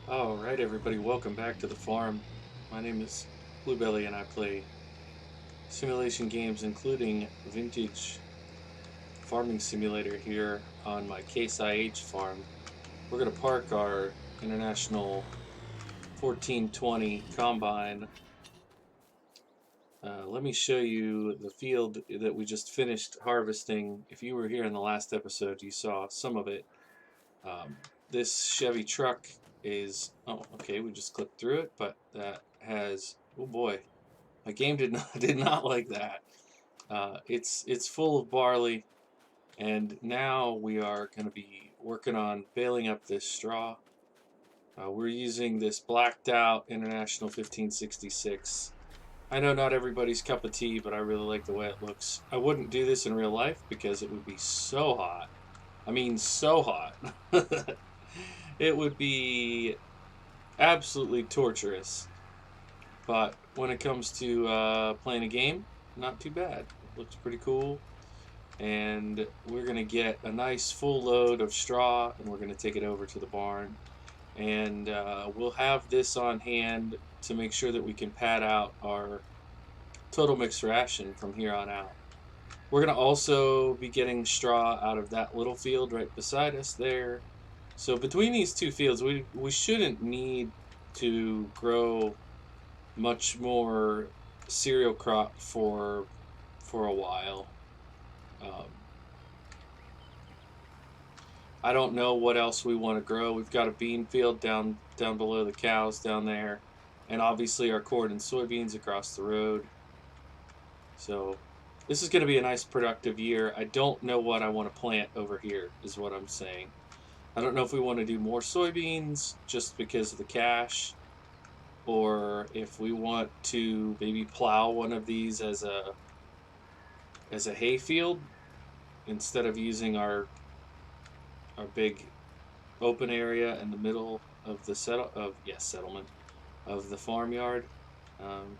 Alright everybody, welcome back to the farm. My name is Bluebelly and I play simulation games including vintage farming simulator here on my Case IH farm. We're going to park our International 1420 combine. Let me show you the field that we just finished harvesting. If you were here in the last episode, you saw some of it. This Chevy truck is, oh, okay, we just clipped through it, but that has, oh boy, my game did not did not like that. It's full of barley, and now we are going to be working on baling up this straw. We're using this blacked out International 1566. I know not everybody's cup of tea, but I really like the way it looks. I wouldn't do this in real life because it would be so hot. I mean, so hot. It would be absolutely torturous. But when it comes to playing a game, not too bad. It looks pretty cool. And we're going to get a nice full load of straw and we're going to take it over to the barn. And we'll have this on hand to make sure that we can pad out our total mixed ration from here on out. We're going to also be getting straw out of that little field right beside us there. So between these two fields, we shouldn't need to grow much more cereal crop for a while. Um, I don't know what else we want to grow. We've got a bean field down below the cows down there, and obviously our corn and soybeans across the road. So this is going to be a nice productive year. I don't know what I want to plant over here is what I'm saying. I don't know if we want to do more soybeans just because of the cash, or if we want to maybe plow one of these as a hay field instead of using our big open area in the middle of the settlement of the farmyard. Um,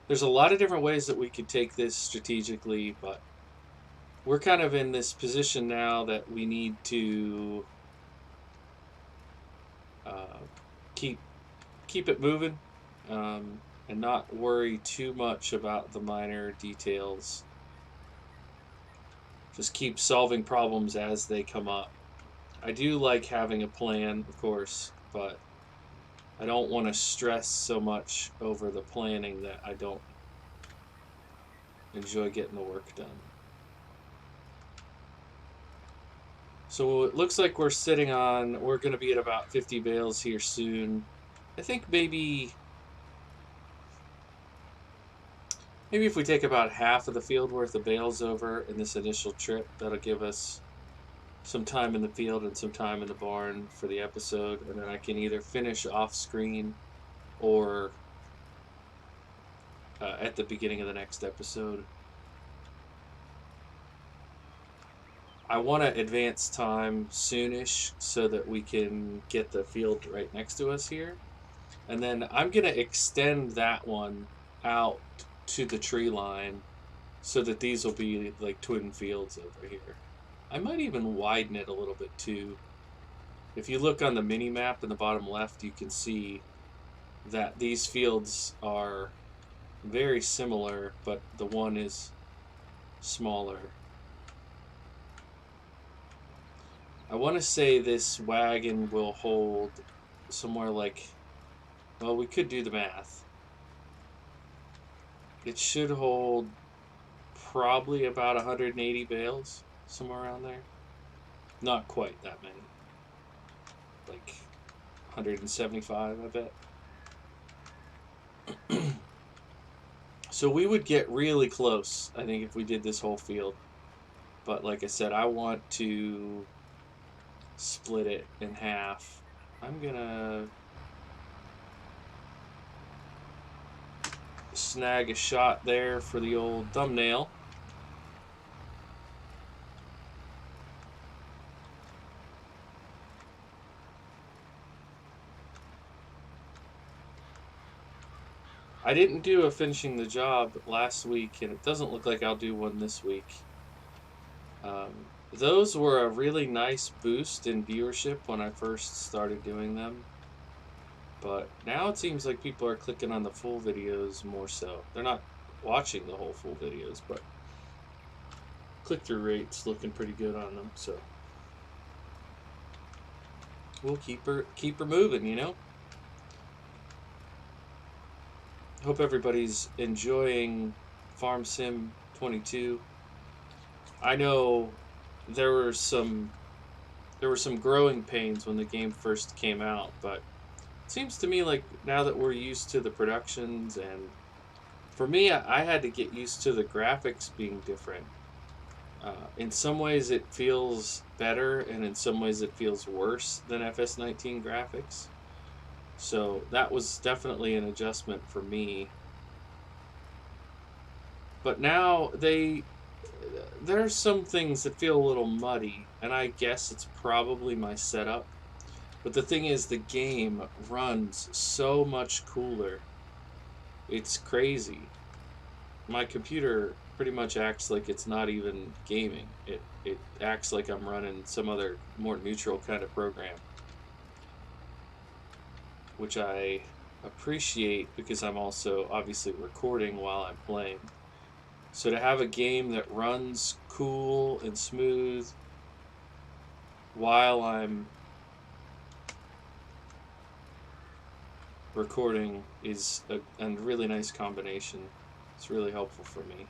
there's a lot of different ways that we could take this strategically, but we're kind of in this position now that we need to uh, keep it moving, and not worry too much about the minor details. Just keep solving problems as they come up. I do like having a plan, of course, but I don't want to stress so much over the planning that I don't enjoy getting the work done. So it looks like we're going to be at about 50 bales here soon. I think maybe if we take about half of the field worth of bales over in this initial trip, that'll give us some time in the field and some time in the barn for the episode, and then I can either finish off screen or at the beginning of the next episode. I want to advance time soonish so that we can get the field right next to us here. And then I'm going to extend that one out to the tree line so that these will be like twin fields over here. I might even widen it a little bit too. If you look on the mini map in the bottom left, you can see that these fields are very similar, but the one is smaller. I want to say this wagon will hold somewhere like, well, we could do the math. It should hold probably about 180 bales, somewhere around there. Not quite that many. Like 175, I bet. So we would get really close, I think, if we did this whole field. But like I said, I want to split it in half. I'm gonna snag a shot there for the old thumbnail. I didn't do a finishing the job last week, and it doesn't look like I'll do one this week. Those were a really nice boost in viewership when I first started doing them. But now it seems like people are clicking on the full videos more so. They're not watching the whole full videos, but click-through rate's looking pretty good on them, so we'll keep her moving, you know? Hope everybody's enjoying Farm Sim 22. I know there were some growing pains when the game first came out, but it seems to me like now that we're used to the productions, and for me, I had to get used to the graphics being different. In some ways it feels better, and in some ways it feels worse than FS19 graphics. So that was definitely an adjustment for me. But now there's some things that feel a little muddy, and I guess it's probably my setup. But the thing is, the game runs so much cooler. It's crazy. My computer pretty much acts like it's not even gaming. It acts like I'm running some other more neutral kind of program, which I appreciate because I'm also obviously recording while I'm playing. So to have a game that runs cool and smooth while I'm recording is a really nice combination. It's really helpful for me.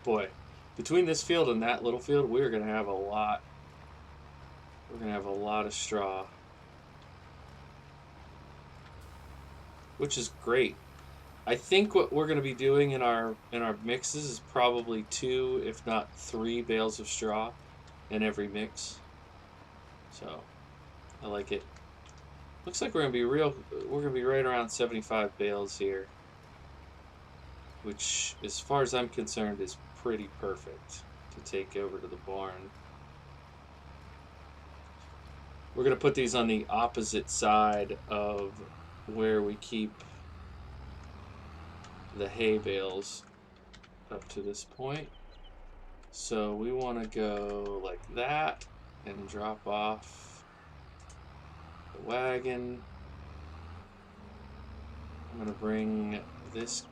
Boy, between this field and that little field, we're going to have a lot. We're going to have a lot of straw, which is great. I think what we're going to be doing in our mixes is probably 2, if not 3 bales of straw in every mix. So, I like it. Looks like we're going to be right around 75 bales here, which as far as I'm concerned is pretty perfect to take over to the barn. We're going to put these on the opposite side of where we keep the hay bales up to this point. So we want to go like that and drop off the wagon. I'm going to bring this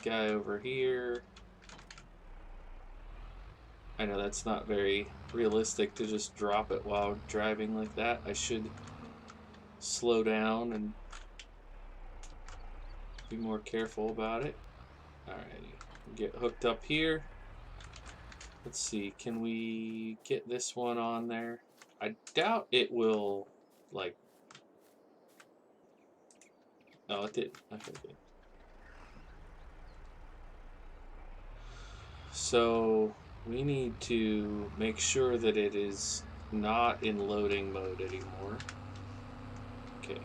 guy over here. I know that's not very realistic to just drop it while driving like that. I should slow down and be more careful about it. Alrighty, get hooked up here. Let's see, can we get this one on there? I doubt it will, like... Oh, it did. Okay, good. So, we need to make sure that it is not in loading mode anymore. Okay.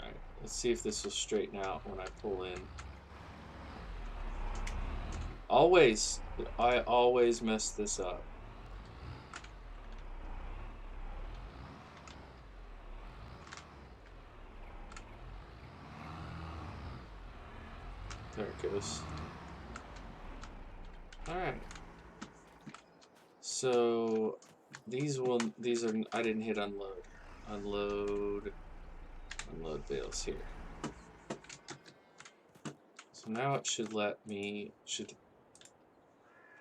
Alright, let's see if this will straighten out when I pull in. I always mess this up. There it goes. Alright. So these are, I didn't hit unload. Unload bales here. So now it should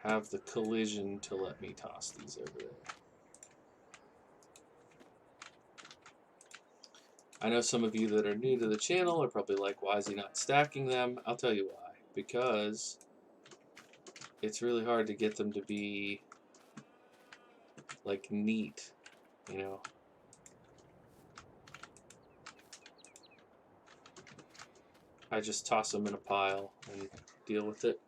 have the collision to let me toss these over there. I know some of you that are new to the channel are probably like, why is he not stacking them? I'll tell you why. Because it's really hard to get them to be like neat, you know. I just toss them in a pile and deal with it.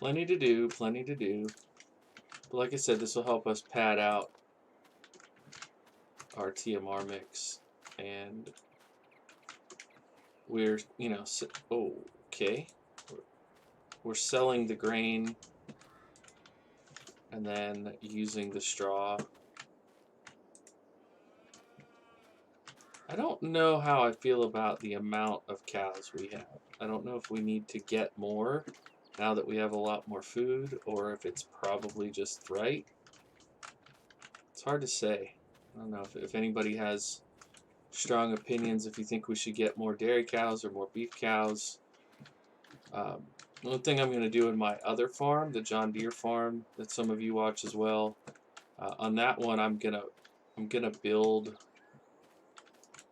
Plenty to do, plenty to do. But like I said, this will help us pad out our TMR mix, and we're, you know, okay, we're selling the grain and then using the straw. I don't know how I feel about the amount of cows we have. I don't know if we need to get more now that we have a lot more food, or if it's probably just right. It's hard to say. I don't know if anybody has strong opinions, if you think we should get more dairy cows or more beef cows. One thing I'm going to do in my other farm, the John Deere farm that some of you watch as well, on that one I'm gonna build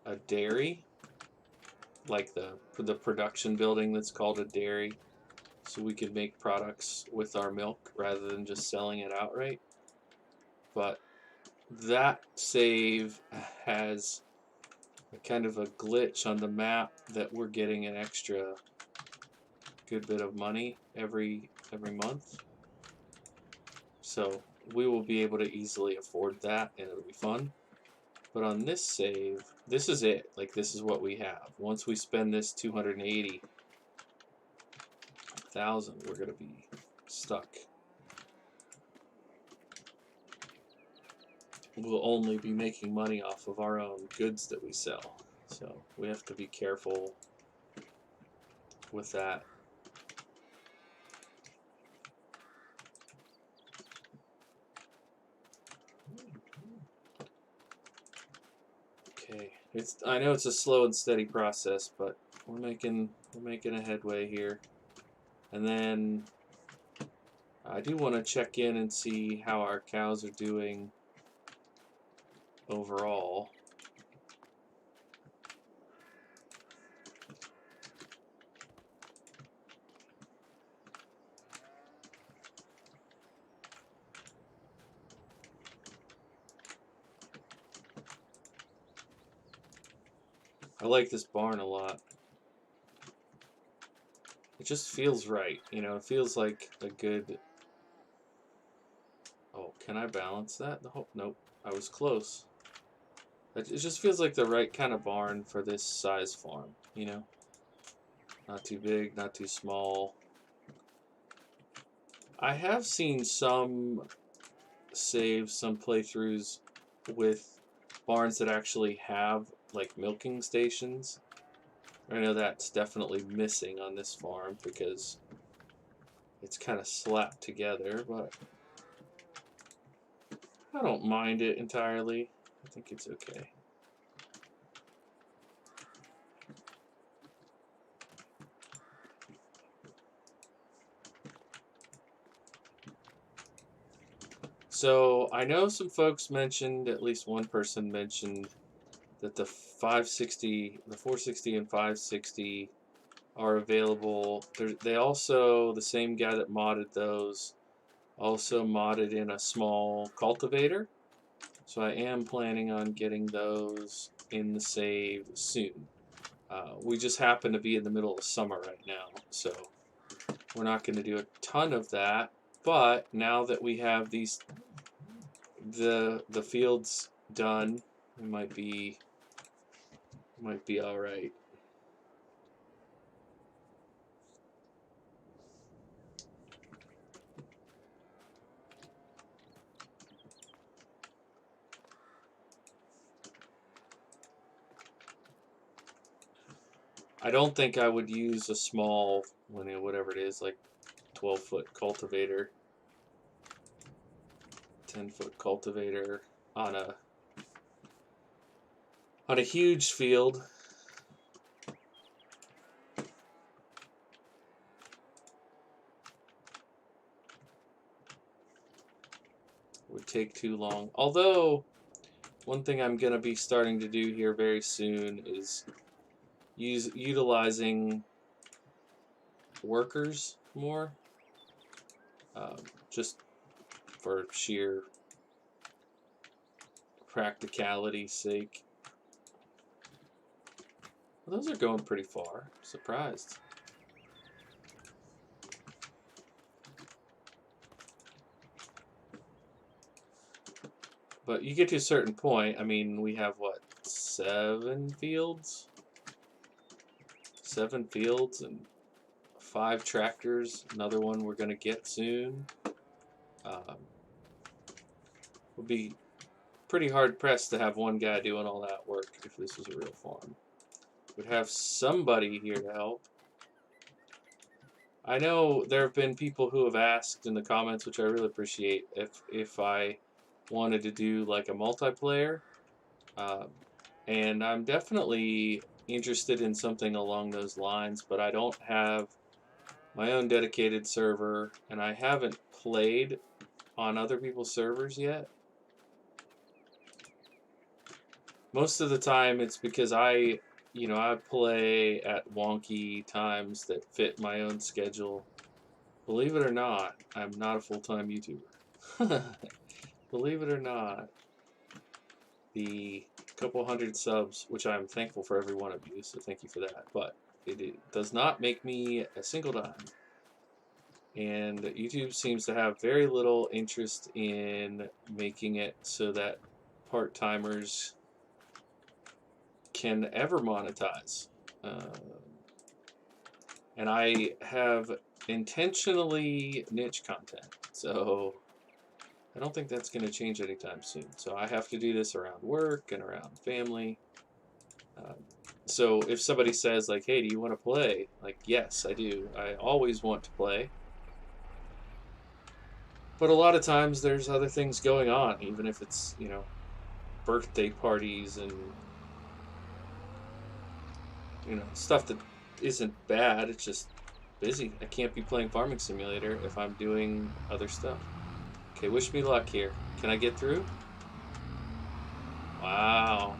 a dairy, like the production building that's called a dairy, so we can make products with our milk rather than just selling it outright. But that save has a kind of a glitch on the map that we're getting an extra good bit of money every month. So we will be able to easily afford that, and it'll be fun. But on this save, this is it. Like, this is what we have. Once we spend this 280,000, we're gonna be stuck. We'll only be making money off of our own goods that we sell. So we have to be careful with that. Okay, I know it's a slow and steady process, but we're making a headway here. And then I do want to check in and see how our cows are doing overall. I like this barn a lot. It just feels right, you know, it feels like a good... Oh, can I balance that? Nope, I was close. It just feels like the right kind of barn for this size farm, you know? Not too big, not too small. I have seen some saves, some playthroughs with barns that actually have like milking stations. I know that's definitely missing on this farm because it's kind of slapped together, but I don't mind it entirely. I think it's okay. So I know some folks mentioned, at least one person mentioned, that the 560, the 460 and 560 are available. They also, the same guy that modded those, also modded in a small cultivator. So I am planning on getting those in the save soon. We just happen to be in the middle of summer right now, so we're not going to do a ton of that. But now that we have these the fields done, it might be all right. I don't think I would use a small, whatever it is, like 12-foot cultivator, 10-foot cultivator on a huge field. Would take too long. Although, one thing I'm going to be starting to do here very soon is utilizing workers more, just for sheer practicality's sake. Well, those are going pretty far. Surprised. But you get to a certain point. I mean, we have what, 7 fields? 7 fields and 5 tractors. Another one we're gonna get soon. Would be pretty hard pressed to have one guy doing all that work if this was a real farm. Would have somebody here to help. I know there have been people who have asked in the comments, which I really appreciate, if I wanted to do like a multiplayer, and I'm definitely interested in something along those lines, but I don't have my own dedicated server, and I haven't played on other people's servers yet. Most of the time it's because I play at wonky times that fit my own schedule. Believe it or not, I'm not a full-time YouTuber. Believe it or not, the couple hundred subs, which I'm thankful for every one of you, so thank you for that, but it does not make me a single dime. And YouTube seems to have very little interest in making it so that part-timers can ever monetize. And I have intentionally niche content, so I don't think that's going to change anytime soon. So I have to do this around work and around family. So if somebody says like, hey, do you want to play? Like, yes, I do. I always want to play. But a lot of times there's other things going on, even if it's, birthday parties and, stuff that isn't bad. It's just busy. I can't be playing Farming Simulator if I'm doing other stuff. Okay, wish me luck here. Can I get through? Wow.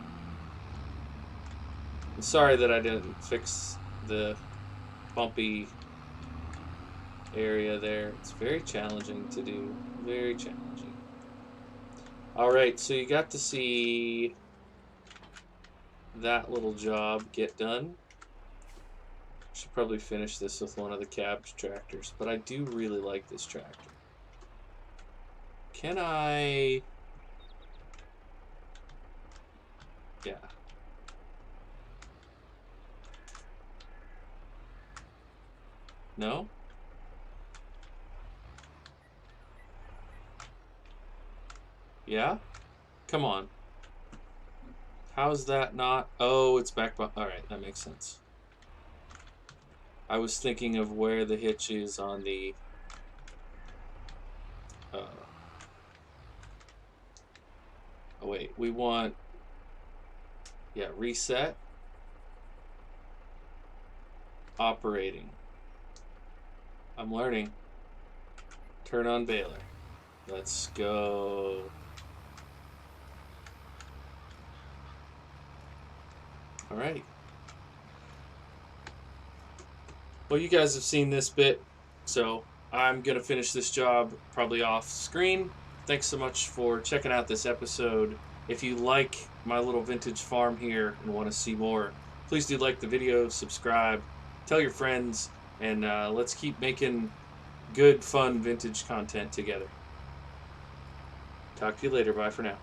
I'm sorry that I didn't fix the bumpy area there. It's very challenging to do. Very challenging. Alright, so you got to see that little job get done. Should probably finish this with one of the cab tractors, but I do really like this tractor. Can I... Yeah. No? Yeah? Come on. How's that not? Oh, it's back by... Alright, that makes sense. I was thinking of where the hitch is on the... oh, wait. We want... Yeah, reset. Operating. I'm learning. Turn on baler. Let's go. Alright. Well, you guys have seen this bit, so I'm going to finish this job probably off screen. Thanks so much for checking out this episode. If you like my little vintage farm here and want to see more, please do like the video, subscribe, tell your friends, and let's keep making good, fun vintage content together. Talk to you later. Bye for now.